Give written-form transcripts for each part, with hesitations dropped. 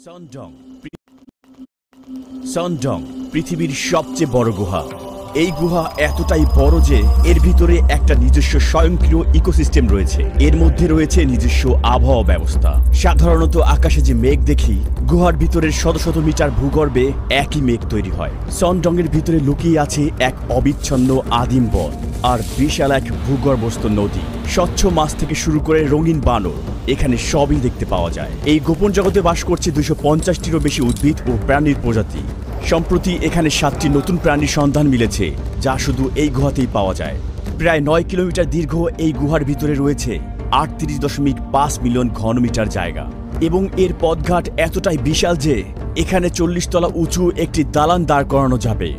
সনডং সনডং পৃথিবীর সবচেয়ে বড় গুহা। এই গুহা এতটাই বড় যে এর ভিতরে একটা নিজস্ব স্বয়ংক্রিয় ইকোসিস্টেম রয়েছে। এর মধ্যে রয়েছে নিজস্ব আবহাওয়া ব্যবস্থা। সাধারণত আকাশে যে মেঘ দেখি, গুহার ভিতরের শত শত মিটার ভূগর্ভে একই মেঘ তৈরি হয়। সনডং এর ভিতরে লুকিয়ে আছে এক অবিচ্ছন্ন আদিম বন আর বিশাল এক ভূগর্ভস্থ নদী। স্বচ্ছ মাছ থেকে শুরু করে রঙিন বানর, এখানে সবই দেখতে পাওয়া যায়। এই গোপন জগতে বাস করছে 250টিরও বেশি উদ্ভিদ ও প্রাণীর প্রজাতি। সম্প্রতি এখানে 7টি নতুন প্রাণীর সন্ধান মিলেছে, যা শুধু এই গুহাতেই পাওয়া যায়। প্রায় 9 কিলোমিটার দীর্ঘ এই গুহার ভিতরে রয়েছে 38.5 মিলিয়ন ঘনমিটার জায়গা এবং এর পথঘাট এতটাই বিশাল যে এখানে 40 তলা উঁচু একটি দালান দাঁড় করানো যাবে।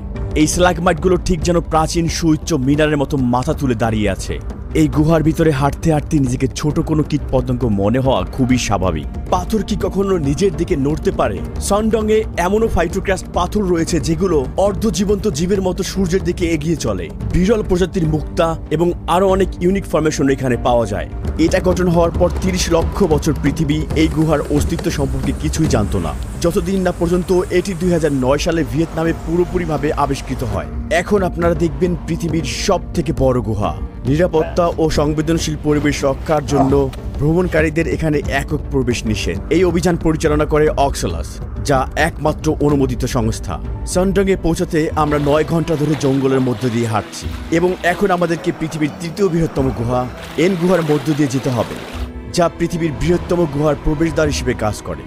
এই স্ট্যালাগমাইটগুলো ঠিক যেন প্রাচীন সুউচ্চ মিনারের মতো মাথা তুলে দাঁড়িয়ে আছে। এই গুহার ভিতরে হাঁটতে হাঁটতে নিজেকে ছোট কোনো কীটপতঙ্গ মনে হওয়া খুবই স্বাভাবিক। পাথর কি কখনো নিজের দিকে নড়তে পারে? সনডং-এ এমনও ফাইটোক্রাস্ট পাথর রয়েছে যেগুলো অর্ধজীবন্ত জীবের মতো সূর্যের দিকে এগিয়ে চলে। বিরল প্রজাতির মুক্তা এবং আরও অনেক ইউনিক ফরমেশন এখানে পাওয়া যায়। এটা গঠন হওয়ার পর 30 লক্ষ বছর পৃথিবী এই গুহার অস্তিত্ব সম্পর্কে কিছুই জানত না, যতদিন না পর্যন্ত এটি 2009 সালে ভিয়েতনামে পুরোপুরিভাবে আবিষ্কৃত হয়। এখন আপনারা দেখবেন পৃথিবীর সব থেকে বড় গুহা। নিরাপত্তা ও সংবেদনশীল পরিবেশ রক্ষার জন্য ভ্রমণকারীদের এখানে একক প্রবেশ নিষেধ। এই অভিযান পরিচালনা করে অক্সালাস, যা একমাত্র অনুমোদিত সংস্থা। সনডং-এ পৌঁছাতে আমরা 9 ঘন্টা ধরে জঙ্গলের মধ্য দিয়ে হাঁটছি এবং এখন আমাদেরকে পৃথিবীর 3য় বৃহত্তম গুহা এন গুহার মধ্য দিয়ে যেতে হবে, যা পৃথিবীর বৃহত্তম গুহার প্রবেশদ্বার হিসেবে কাজ করে।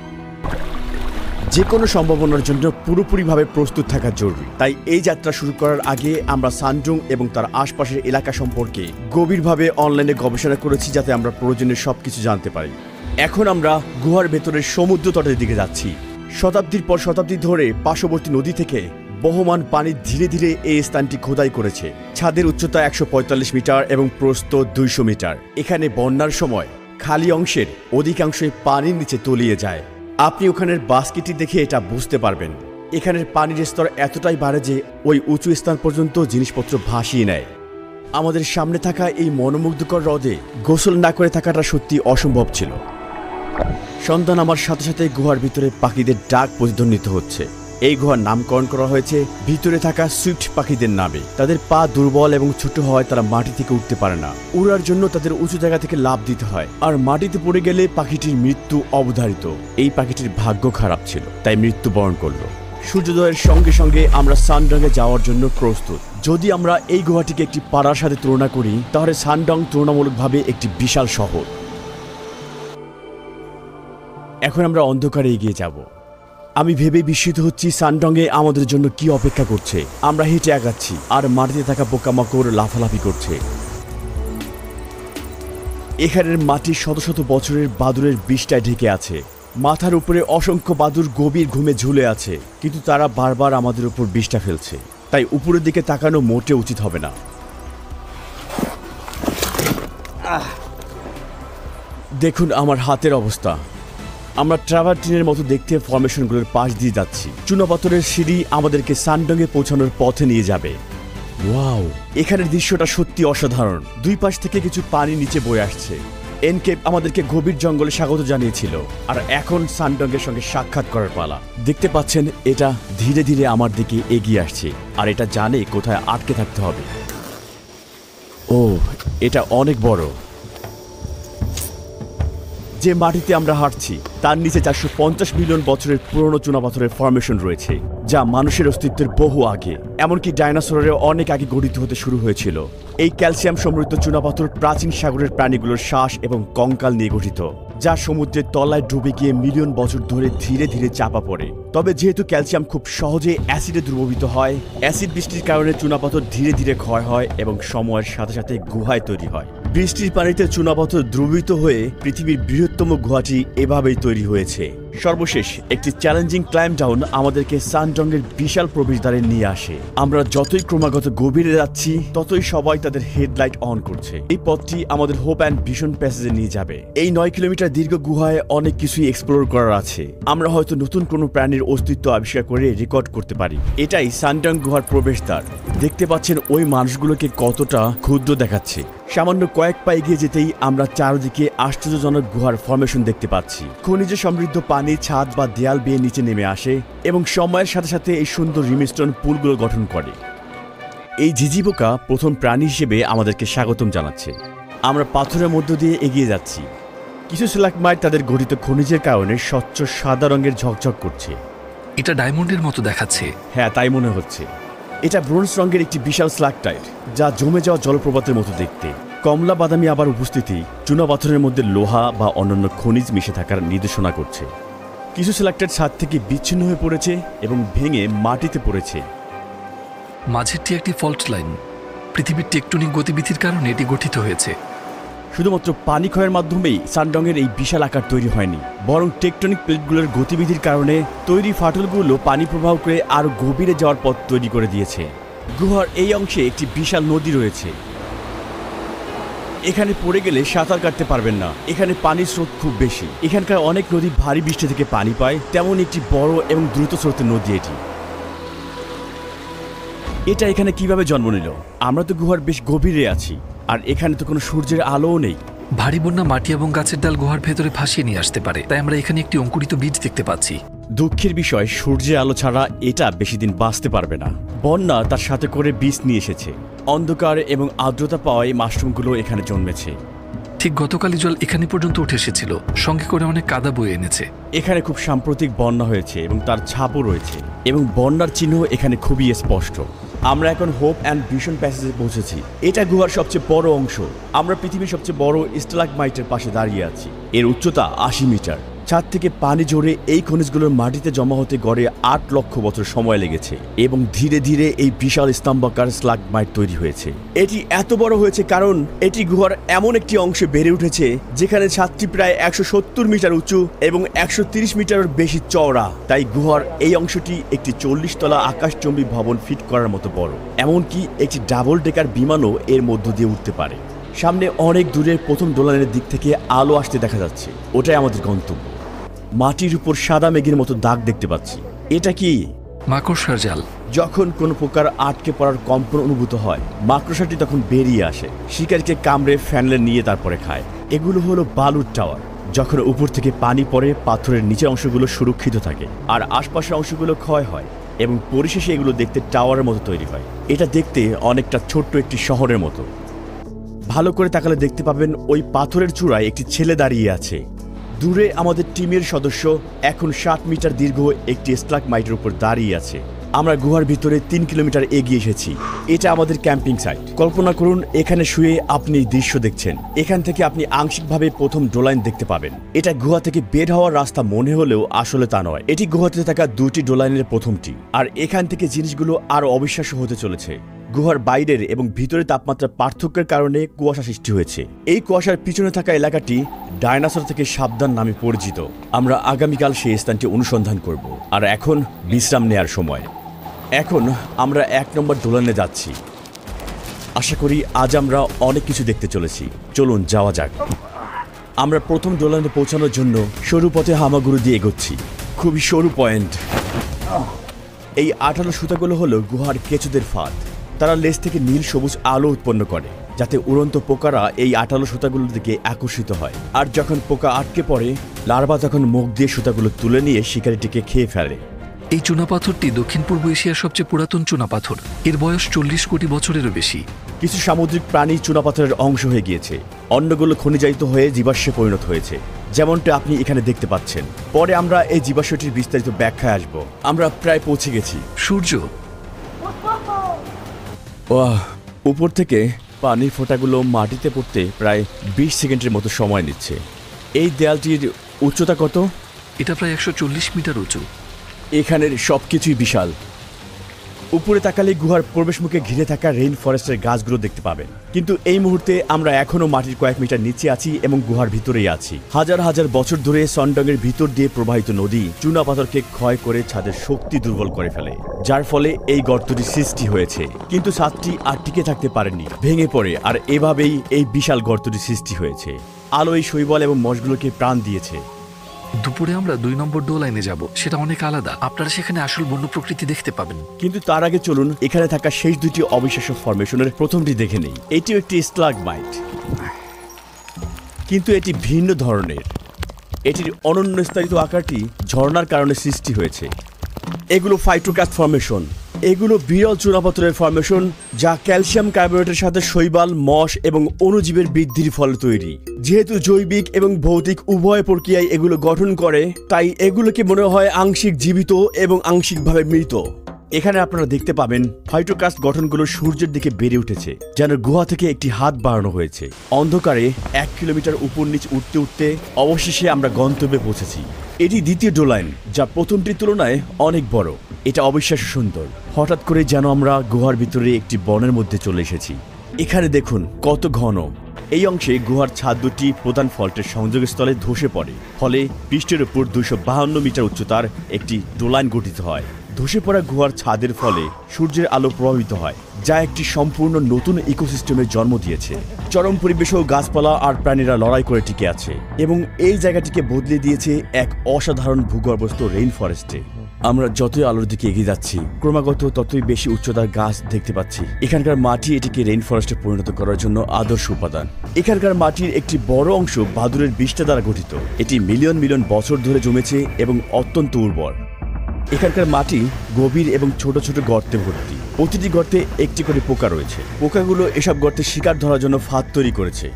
যে কোনো সম্ভাবনার জন্য পুরোপুরিভাবে প্রস্তুত থাকা জরুরি। তাই এই যাত্রা শুরু করার আগে আমরা সনডং এবং তার আশপাশের এলাকা সম্পর্কে গভীরভাবে অনলাইনে গবেষণা করেছি, যাতে আমরা প্রয়োজনীয় সবকিছু জানতে পারি। এখন আমরা গুহার ভেতরের সমুদ্র তটের দিকে যাচ্ছি। শতাব্দীর পর শতাব্দী ধরে পার্শ্ববর্তী নদী থেকে বহমান পানি ধীরে ধীরে এই স্থানটি খোদাই করেছে। ছাদের উচ্চতা 145 মিটার এবং প্রস্থ 200 মিটার। এখানে বন্যার সময় খালি অংশের অধিকাংশই পানির নিচে তলিয়ে যায়। আপনি ওখানের বাস্কেটটি দেখে এটা বুঝতে পারবেন। এখানের পানির স্তর এতটাই বাড়ে যে ওই উঁচু স্থান পর্যন্ত জিনিসপত্র ভাসিয়ে নেয়। আমাদের সামনে থাকা এই মনোমুগ্ধকর হ্রদে গোসল না করে থাকাটা সত্যি অসম্ভব ছিল। সন্ধান আমার সাথে সাথে গুহার ভিতরে পাখিদের ডাক প্রতিধ্বনিত হচ্ছে। এই গুহার নামকরণ করা হয়েছে ভিতরে থাকা সুইফট পাখিদের নামে। তাদের পা দুর্বল এবং ছোট হওয়ায় তারা মাটি থেকে উঠতে পারে না। উড়ার জন্য তাদের উঁচু জায়গা থেকে লাফ দিতে হয়, আর মাটিতে পড়ে গেলে পাখিটির মৃত্যু অবধারিত। এই পাখিটির ভাগ্য খারাপ ছিল, তাই মৃত্যুবরণ করলো। সূর্যোদয়ের সঙ্গে সঙ্গে আমরা সনডং-এ যাওয়ার জন্য প্রস্তুত। যদি আমরা এই গুহাটিকে একটি পাড়ার সাথে তুলনা করি, তাহলে সনডং তুলনামূলকভাবে একটি বিশাল শহর। এখন আমরা অন্ধকারে এগিয়ে যাব। আমি ভেবে বিস্মিত হচ্ছি সনডং-এ আমাদের জন্য কি অপেক্ষা করছে। আমরা হেঁটে আগাচ্ছি আর মাটিতে থাকা পোকামাকড় লাফালাফি করছে। এখানের মাটি শত শত বছরের বাদুড়ের বিষটায় ঢেকে আছে। মাথার উপরে অসংখ্য বাদুড় গভীর ঘুমে ঝুলে আছে, কিন্তু তারা বারবার আমাদের উপর বিষটা ফেলছে। তাই উপরের দিকে তাকানো মোটে উচিত হবে না। দেখুন আমার হাতের অবস্থা। আমরা ট্রাভার্টিনের মতো দেখতে ফরমেশনগুলোর পাশ দিয়ে যাচ্ছি। চুনাপাথরের সিঁড়ি আমাদেরকে সনডং-এ পৌঁছানোর পথে নিয়ে যাবে। ওয়াও, এখানের দৃশ্যটা সত্যি অসাধারণ। দুই পাশ থেকে কিছু পানি নিচে বয়ে আসছে। এনকেপ আমাদেরকে গভীর জঙ্গলে স্বাগত জানিয়েছিল, আর এখন সনডং-এর সঙ্গে সাক্ষাৎ করার পালা। দেখতে পাচ্ছেন, এটা ধীরে ধীরে আমার দিকে এগিয়ে আসছে, আর এটা জানে কোথায় আটকে থাকতে হবে। ও, এটা অনেক বড়। যে মাটিতে আমরা হাঁটছি তার নিচে 450 মিলিয়ন বছরের পুরনো চুনাপাথরের ফরমেশন রয়েছে, যা মানুষের অস্তিত্বের বহু আগে, এমনকি ডাইনোসরের অনেক আগে গঠিত হতে শুরু হয়েছিল। এই ক্যালসিয়াম সমৃদ্ধ চুনাপাথর প্রাচীন সাগরের প্রাণীগুলোর শ্বাস এবং কঙ্কাল নিয়ে গঠিত, যা সমুদ্রের তলায় ডুবে গিয়ে মিলিয়ন বছর ধরে ধীরে ধীরে চাপা পড়ে। তবে যেহেতু ক্যালসিয়াম খুব সহজে অ্যাসিডে দ্রবীভূত হয়, অ্যাসিড বৃষ্টির কারণে চুনাপাথর ধীরে ধীরে ক্ষয় হয় এবং সময়ের সাথে সাথে গুহায় তৈরি হয়। বৃষ্টির পানিতে চুনাপাথর দ্রবীভূত হয়ে পৃথিবীর বৃহত্তম গুহাটি এভাবেই তৈরি হয়েছে। সর্বশেষ একটি চ্যালেঞ্জিং ক্লাইম্ব ডাউন আমাদেরকে সনডং-এর বিশাল প্রবেশদ্বারে নিয়ে আসে। আমরা যতই ক্রমাগত গভীরে যাচ্ছি, ততই সবাই তাদের হেডলাইট অন করছে। এই পথটি আমাদের হোপ অ্যান্ড ভিশন প্যাসেজে নিয়ে যাবে। এই 9 কিলোমিটার দীর্ঘ গুহায় অনেক কিছুই এক্সপ্লোর করার আছে। আমরা হয়তো নতুন কোনো প্রাণীর অস্তিত্ব আবিষ্কার করে রেকর্ড করতে পারি। এটাই সনডং গুহার প্রবেশদ্বার। দেখতে পাচ্ছেন ওই মানুষগুলোকে কতটা ক্ষুদ্র দেখাচ্ছে। সামান্য কয়েক পা এগিয়ে যেতেই আমরা চারদিকে আশ্চর্যজনক গুহার ফরমেশন দেখতে পাচ্ছি। খনিজ সমৃদ্ধ পানি পানি ছাদ বা দেয়াল বেয়ে নিচে নেমে আসে এবং সময়ের সাথে সাথে এই সুন্দর রিমিস্টন পুলগুলো গঠন করে। এই ঝিঝি পোকা প্রথম প্রাণী হিসেবে আমাদেরকে স্বাগতম জানাচ্ছে। আমরা পাথরের মধ্য দিয়ে এগিয়ে যাচ্ছি। কিছু স্ট্যালাগমাইট তাদের গঠিত খনিজের কারণে স্বচ্ছ সাদা রঙের ঝকঝক করছে। এটা ডায়মন্ডের মতো দেখাচ্ছে। হ্যাঁ, তাই মনে হচ্ছে। এটা ব্রোঞ্জ রঙের একটি বিশাল স্ট্যালাকটাইট, যা জমে যাওয়া জলপ্রপাতের মতো দেখতে। কমলা বাদামি আবার উপস্থিতি চুনা পাথরের মধ্যে লোহা বা অন্যান্য খনিজ মিশে থাকার নির্দেশনা করছে। কিছু স্ট্যালাকটাইট ছাদ থেকে বিচ্ছিন্ন হয়ে পড়েছে এবং ভেঙে মাটিতে পড়েছে। মাঝেরটি একটি ফল্ট লাইন। পৃথিবীর টেকটনিক গতিবিধির কারণে এটি গঠিত হয়েছে। শুধুমাত্র পানি ক্ষয়ের মাধ্যমেই সানডংয়ের এই বিশাল আকার তৈরি হয়নি, বরং টেকটনিক প্লেটগুলোর গতিবিধির কারণে তৈরি ফাটলগুলো পানি প্রবাহ করে আরও গভীরে যাওয়ার পথ তৈরি করে দিয়েছে। গুহার এই অংশে একটি বিশাল নদী রয়েছে। এখানে পড়ে গেলে সাঁতার কাটতে পারবেন না। এখানে পানির স্রোত খুব বেশি। এখানকার অনেক নদী ভারী বৃষ্টি থেকে পানি পায়, তেমন একটি বড় এবং দ্রুত স্রোতের নদী এটি। এটা এখানে কিভাবে জন্ম নিল? আমরা তো গুহার বেশ গভীরে আছি, আর এখানে তো কোনো সূর্যের আলোও নেই। ভারী বন্যা মাটি এবং গাছের ডাল গুহার ভেতরে ভাসিয়ে নিয়ে আসতে পারে, তাই আমরা এখানে একটি অঙ্কুরিত বীজ দেখতে পাচ্ছি। দুঃখের বিষয়, সূর্যের আলো ছাড়া এটা বেশি দিন বাঁচতে পারবে না। বন্যা তার সাথে করে বীজ নিয়ে এসেছে। অন্ধকার এবং আর্দ্রতা পাওয়ায় মাশরুমগুলো এখানে জন্মেছে। ঠিক গতকালই জল এখানে পর্যন্ত উঠে এসেছিল, সঙ্গে করে অনেক কাদা বয়ে এনেছে। এখানে খুব সাম্প্রতিক বন্যা হয়েছে এবং তার ছাপও রয়েছে, এবং বন্যার চিহ্ন এখানে খুবই স্পষ্ট। আমরা এখন হোপ অ্যান্ড ভিশন প্যাসেজে পৌঁছেছি। এটা গুহার সবচেয়ে বড় অংশ। আমরা পৃথিবীর সবচেয়ে বড় স্ট্যালাগমাইটের পাশে দাঁড়িয়ে আছি। এর উচ্চতা ৮০ মিটার। ছাদ থেকে পানি ঝরে এই খনিজগুলোর মাটিতে জমা হতে গড়ে ৮ লক্ষ বছর সময় লেগেছে, এবং ধীরে ধীরে এই বিশাল স্তম্ভাকার স্ট্যালাগমাইট তৈরি হয়েছে। এটি এত বড় হয়েছে কারণ এটি গুহার এমন একটি অংশে বেড়ে উঠেছে যেখানে ছাদটি প্রায় ১৭০ মিটার উঁচু এবং ১৩০ মিটারের বেশি চওড়া। তাই গুহার এই অংশটি একটি ৪০ তলা আকাশচুম্বী ভবন ফিট করার মতো বড়। এমনকি একটি ডাবল ডেকার বিমানও এর মধ্য দিয়ে উঠতে পারে। সামনে অনেক দূরের প্রথম দোলনের দিক থেকে আলো আসতে দেখা যাচ্ছে। ওটাই আমাদের গন্তব্য। মাটির উপর সাদা মেঘের মতো দাগ দেখতে পাচ্ছি। এটা কি? মাকড়সার জাল। যখন কোনো প্রকার আটকে পড়ার কম্পন অনুভূত হয়, মাকড়সাটি তখন বেরিয়ে আসে, শিকারীকে কামড়ে ফ্যানলে নিয়ে তারপরে খায়। এগুলো হলো বালুর টাওয়ার। যখন উপর থেকে পানি পড়ে, পাথরের নিচের অংশগুলো সুরক্ষিত থাকে আর আশপাশের অংশগুলো ক্ষয় হয়, এবং পরিশেষে এগুলো দেখতে টাওয়ারের মতো তৈরি হয়। এটা দেখতে অনেকটা ছোট্ট একটি শহরের মতো। ভালো করে তাকালে দেখতে পাবেন ওই পাথরের চূড়ায় একটি ছেলে দাঁড়িয়ে আছে। দূরে আমাদের টিমের সদস্য এখন ৬০ মিটার দীর্ঘ একটি স্ট্যালাগমাইটের উপর দাঁড়িয়ে আছে। আমরা গুহার ভিতরে ৩ কিলোমিটার এগিয়ে এসেছি। এটা আমাদের ক্যাম্পিং সাইট। কল্পনা করুন এখানে শুয়ে আপনি দৃশ্য দেখছেন। এখান থেকে আপনি আংশিকভাবে প্রথম ডোলাইন দেখতে পাবেন। এটা গুহা থেকে বের হওয়ার রাস্তা মনে হলেও আসলে তা নয়। এটি গুহাতে থাকা ২টি ডোলাইনের প্রথমটি, আর এখান থেকে জিনিসগুলো আরও অবিশ্বাস্য হতে চলেছে। গুহার বাইরের এবং ভিতরের তাপমাত্রার পার্থক্যের কারণে কুয়াশা সৃষ্টি হয়েছে। এই কুয়াশার পিছনে থাকা এলাকাটি ডায়নোসর থেকে সাবধান নামে পরিচিত। আমরা আগামীকাল সেই স্থানটি অনুসন্ধান করব, আর এখন বিশ্রাম নেয়ার সময়। এখন আমরা ১ নম্বর দোলনে যাচ্ছি। আশা করি আজ আমরা অনেক কিছু দেখতে চলেছি। চলুন যাওয়া যাক। আমরা প্রথম দোলনে পৌঁছানোর জন্য সরু পথে হামাগুড়ি দিয়ে এগোচ্ছি। খুবই সরু পয়েন্ট। এই আঠালো সুতাগুলো হলো গুহার কেঁচোদের ফাঁদ। তারা লেজ থেকে নীল সবুজ আলো উৎপন্ন করে, যাতে উড়ন্ত পোকারা এই আঠালো সুতাগুলোর দিকে আকর্ষিত হয়। আর যখন পোকা আটকে পড়ে, লার্ভা তখন মুখ দিয়ে সুতাগুলো তুলে নিয়ে শিকারিটিকে খেয়ে ফেলে। এই চুনাপাথরটি দক্ষিণ পূর্ব এশিয়ার সবচেয়ে পুরাতন চুনাপাথর। এর বয়স ৪০ কোটি বছরেরও বেশি। কিছু সামুদ্রিক প্রাণী চুনাপাথরের অংশ হয়ে গিয়েছে, অন্যগুলো খনিজায়িত হয়ে জীবাশ্মে পরিণত হয়েছে, যেমনটা আপনি এখানে দেখতে পাচ্ছেন। পরে আমরা এই জীবাশ্মটির বিস্তারিত ব্যাখ্যায় আসব। আমরা প্রায় পৌঁছে গেছি। সূর্য। ওয়াহ, উপর থেকে পানির ফোঁটাগুলো মাটিতে পড়তে প্রায় ২০ সেকেন্ডের মতো সময় নিচ্ছে। এই দেয়ালটির উচ্চতা কত? এটা প্রায় ১৪০ মিটার উঁচু। এখানের সবকিছুই বিশাল। উপরে তাকালে গুহার প্রবেশমুখে ঘিরে থাকা রেইন ফরেস্টের গাছগুলো দেখতে পাবেন। কিন্তু এই মুহূর্তে আমরা এখনো মাটির কয়েক মিটার নিচে আছি এবং গুহার ভিতরেই আছি। হাজার হাজার বছর ধরে সনডংয়ের ভিতর দিয়ে প্রবাহিত নদী চুনা পাথরকে ক্ষয় করে ছাদের শক্তি দুর্বল করে ফেলে, যার ফলে এই গর্তটি সৃষ্টি হয়েছে। কিন্তু ছাদটি আর টিকে থাকতে পারেনি, ভেঙে পড়ে, আর এভাবেই এই বিশাল গর্তটি সৃষ্টি হয়েছে। আলো এই শৈবাল এবং মশগুলোকে প্রাণ দিয়েছে। দুপুরে আমরা ২ নম্বর ডোলাইনে যাব। সেটা অনেক আলাদা। আপনারা সেখানে আসল বন্য প্রকৃতি দেখতে পাবেন। কিন্তু তার আগে চলুন এখানে থাকা শেষ দুটি অবিশ্বাস্য ফরমেশনের প্রথমটি দেখে নেই। এটিও একটি স্ট্যালাগমাইট, কিন্তু এটি ভিন্ন ধরনের। এটির অনন্য স্তরিত আকারটি ঝর্ণার কারণে সৃষ্টি হয়েছে। এগুলো ফাইটোকাস্ট ফর্মেশন। এগুলো বিরল চুনাপাথরের ফর্মেশন, যা ক্যালসিয়াম কার্বোনেটের সাথে শৈবাল, মস এবং অণুজীবের বৃদ্ধির ফলে তৈরি। যেহেতু জৈবিক এবং ভৌতিক উভয় প্রক্রিয়ায় এগুলো গঠন করে, তাই এগুলোকে মনে হয় আংশিক জীবিত এবং আংশিকভাবে মৃত। এখানে আপনারা দেখতে পাবেন ফাইটোকাস্ট গঠনগুলো সূর্যের দিকে বেড়ে উঠেছে, যেন গুহা থেকে একটি হাত বাড়ানো হয়েছে। অন্ধকারে 1 কিলোমিটার উপর নিচ উঠতে উঠতে অবশেষে আমরা গন্তব্যে পৌঁছেছি। এটি দ্বিতীয় ডোলাইন, যা প্রথমটির তুলনায় অনেক বড়। এটা অবিশ্বাস্য সুন্দর। হঠাৎ করে যেন আমরা গুহার ভিতরে একটি বনের মধ্যে চলে এসেছি। এখানে দেখুন কত ঘন। এই অংশে গুহার ছাদ দুটি প্রধান ফল্টের সংযোগস্থলে ধসে পড়ে, ফলে পৃষ্ঠের উপর 252 মিটার উচ্চতার একটি ডোলাইন গঠিত হয়। ধসে পড়া গুহার ছাদের ফলে সূর্যের আলো প্রভাবিত হয়, যা একটি সম্পূর্ণ নতুন ইকোসিস্টেমের জন্ম দিয়েছে। চরম পরিবেশেও গাছপালা আর প্রাণীরা লড়াই করে টিকে আছে, এবং এই জায়গাটিকে বদলে দিয়েছে এক অসাধারণ ভূগর্ভস্থ রেইন ফরেস্টে। আমরা যতই আলোর দিকে এগিয়ে যাচ্ছি, ক্রমাগত ততই বেশি উচ্চতার গাছ দেখতে পাচ্ছি। এখানকার মাটি এটিকে রেইন ফরেস্টে পরিণত করার জন্য আদর্শ উপাদান। এখানকার মাটির একটি বড় অংশ বাদুড়ের বিষ্ঠা দ্বারা গঠিত। এটি মিলিয়ন মিলিয়ন বছর ধরে জমেছে এবং অত্যন্ত উর্বর। এখানকার মাটি গভীর এবং ছোট ছোট গর্তে ভর্তি। প্রতিটি গর্তে একটি করে পোকা রয়েছে। পোকাগুলো এসব গর্তে শিকার ধরার জন্য ফাঁদ তৈরি করেছে।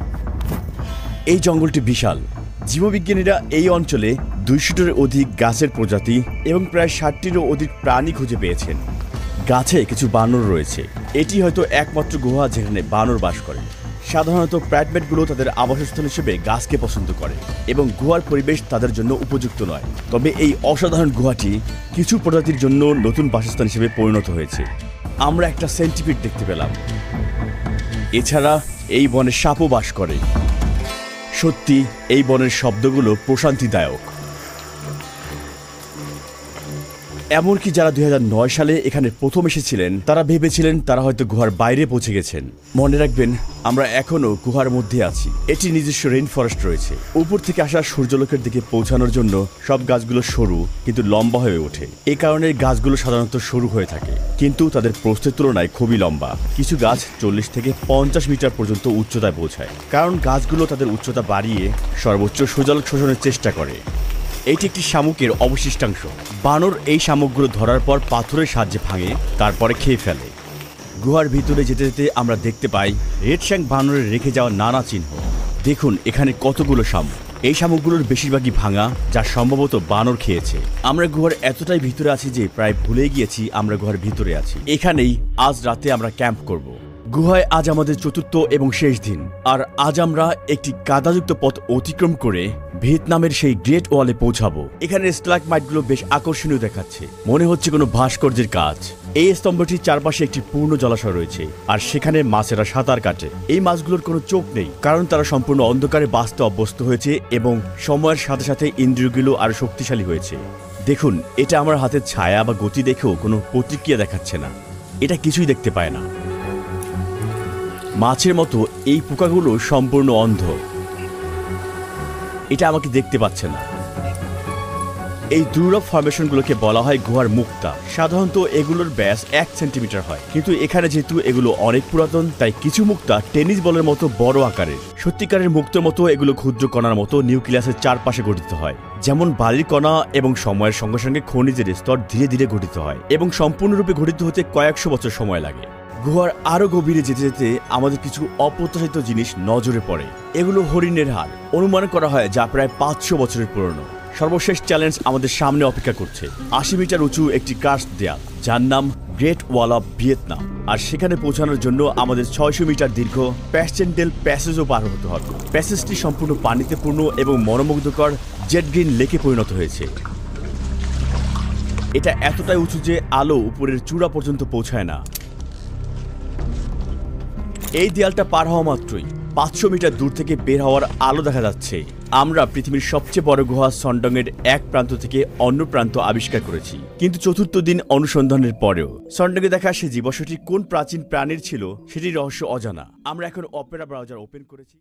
এই জঙ্গলটি বিশাল। জীববিজ্ঞানীরা এই অঞ্চলে 200-টিরও অধিক গাছের প্রজাতি এবং প্রায় 60-টিরও অধিক প্রাণী খুঁজে পেয়েছেন। গাছে কিছু বানর রয়েছে। এটি হয়তো একমাত্র গুহা যেখানে বানর বাস করে। সাধারণত প্র্যাটম্যাটগুলো তাদের আবাসস্থল হিসেবে গাছকে পছন্দ করে এবং গুহার পরিবেশ তাদের জন্য উপযুক্ত নয়। তবে এই অসাধারণ গুহাটি কিছু প্রজাতির জন্য নতুন বাসস্থান হিসেবে পরিণত হয়েছে। আমরা একটা সেন্টিপিড দেখতে পেলাম। এছাড়া এই বনে সাপও বাস করে। সত্যি এই বনের শব্দগুলো প্রশান্তিদায়ক। এমনকি যারা 2009 সালে এখানে প্রথম এসেছিলেন, তারা ভেবেছিলেন তারা হয়তো গুহার বাইরে পৌঁছে গেছেন। মনে রাখবেন, আমরা এখনও গুহার মধ্যে আছি। এটি নিজস্ব রেইন ফরেস্ট রয়েছে। উপর থেকে আসা সূর্যালোকের দিকে পৌঁছানোর জন্য সব গাছগুলো সরু কিন্তু লম্বা হয়ে ওঠে। এ কারণে গাছগুলো সাধারণত সরু হয়ে থাকে, কিন্তু তাদের প্রস্থের তুলনায় খুবই লম্বা। কিছু গাছ 40 থেকে 50 মিটার পর্যন্ত উচ্চতায় পৌঁছায়, কারণ গাছগুলো তাদের উচ্চতা বাড়িয়ে সর্বোচ্চ সূর্যালোক শোষণের চেষ্টা করে। এটি একটি শামুকের অবশিষ্টাংশ। বানর এই শামুকগুলো ধরার পর পাথরের সাহায্যে ভাঙে, তারপরে খেয়ে ফেলে। গুহার ভিতরে যেতে যেতে আমরা দেখতে পাই রেড শ্যাঙ্ক বানরের রেখে যাওয়া নানা চিহ্ন। দেখুন এখানে কতগুলো শামুক। এই শামুকগুলোর বেশিরভাগই ভাঙা, যা সম্ভবত বানর খেয়েছে। আমরা গুহার এতটাই ভিতরে আছি যে প্রায় ভুলে গিয়েছি আমরা গুহার ভিতরে আছি। এখানেই আজ রাতে আমরা ক্যাম্প করব। গুহায় আজ আমাদের চতুর্থ এবং শেষ দিন, আর আজ আমরা একটি কাদাযুক্ত পথ অতিক্রম করে ভিয়েতনামের সেই গ্রেট ওয়ালে পৌঁছাবো। এখানে স্ট্যালাগমাইটগুলো বেশ আকর্ষণীয় দেখাচ্ছে, মনে হচ্ছে কোনো ভাস্কর্যের কাজ। এই স্তম্ভটির চারপাশে একটি পূর্ণ জলাশয় রয়েছে, আর সেখানে মাছেরা সাঁতার কাটে। এই মাছগুলোর কোনো চোখ নেই, কারণ তারা সম্পূর্ণ অন্ধকারে বাঁচতে অভ্যস্ত হয়েছে এবং সময়ের সাথে সাথে ইন্দ্রিয়গুলো আরো শক্তিশালী হয়েছে। দেখুন, এটা আমার হাতের ছায়া বা গতি দেখেও কোনো প্রতিক্রিয়া দেখাচ্ছে না। এটা কিছুই দেখতে পায় না। মাছের মতো এই পোকাগুলো সম্পূর্ণ অন্ধ। এটা আমাকে দেখতে পাচ্ছে না। এই দুর্লভ ফরমেশনগুলোকে বলা হয় গুহার মুক্তা। সাধারণত এগুলোর ব্যাস 1 সেন্টিমিটার হয়, কিন্তু এখানে যেহেতু এগুলো অনেক পুরাতন, তাই কিছু মুক্তা টেনিস বলের মতো বড় আকারের। সত্যিকারের মুক্তার মতো এগুলো ক্ষুদ্র কণার মতো নিউক্লিয়াসের চারপাশে গঠিত হয়। যেমন বালির কণা, এবং সময়ের সঙ্গে সঙ্গে খনিজের স্তর ধীরে ধীরে গঠিত হয় এবং সম্পূর্ণরূপে গঠিত হতে কয়েকশো বছর সময় লাগে। গুহার আরো গভীরে যেতে যেতে আমাদের কিছু অপ্রত্যাশিত জিনিস নজরে পড়ে। এগুলো হরিণের হাড়, অনুমান করা হয় যা প্রায় 500 বছরের পুরনো। সর্বশেষ চ্যালেঞ্জ আমাদের সামনে অপেক্ষা করছে। 80 মিটার উঁচু একটি কার্স্ট দেয়াল, যার নাম গ্রেট ওয়াল অফ ভিয়েতনাম। আর সেখানে পৌঁছানোর জন্য আমাদের 600 মিটার দীর্ঘ প্যাসচেন্টেল প্যাসেজও পার হতে হবে। প্যাসেজটি সম্পূর্ণ পানিতে পূর্ণ এবং মনোমুগ্ধকর জেড গ্রিন লেকে পরিণত হয়েছে। এটা এতটাই উঁচু যে আলো উপরের চূড়া পর্যন্ত পৌঁছায় না। এই দেয়ালটা পার হওয়া মাত্রই 500 মিটার দূর থেকে বের হওয়ার আলো দেখা যাচ্ছে। আমরা পৃথিবীর সবচেয়ে বড় গুহা সন্ডংয়ের এক প্রান্ত থেকে অন্য প্রান্ত আবিষ্কার করেছি, কিন্তু চতুর্থ দিন অনুসন্ধানের পরেও সন্ডংয়ে দেখা সে জীবাশ্মটি কোন প্রাচীন প্রাণীর ছিল সেটির রহস্য অজানা। আমরা এখন অপেরা ব্রাউজার ওপেন করেছি।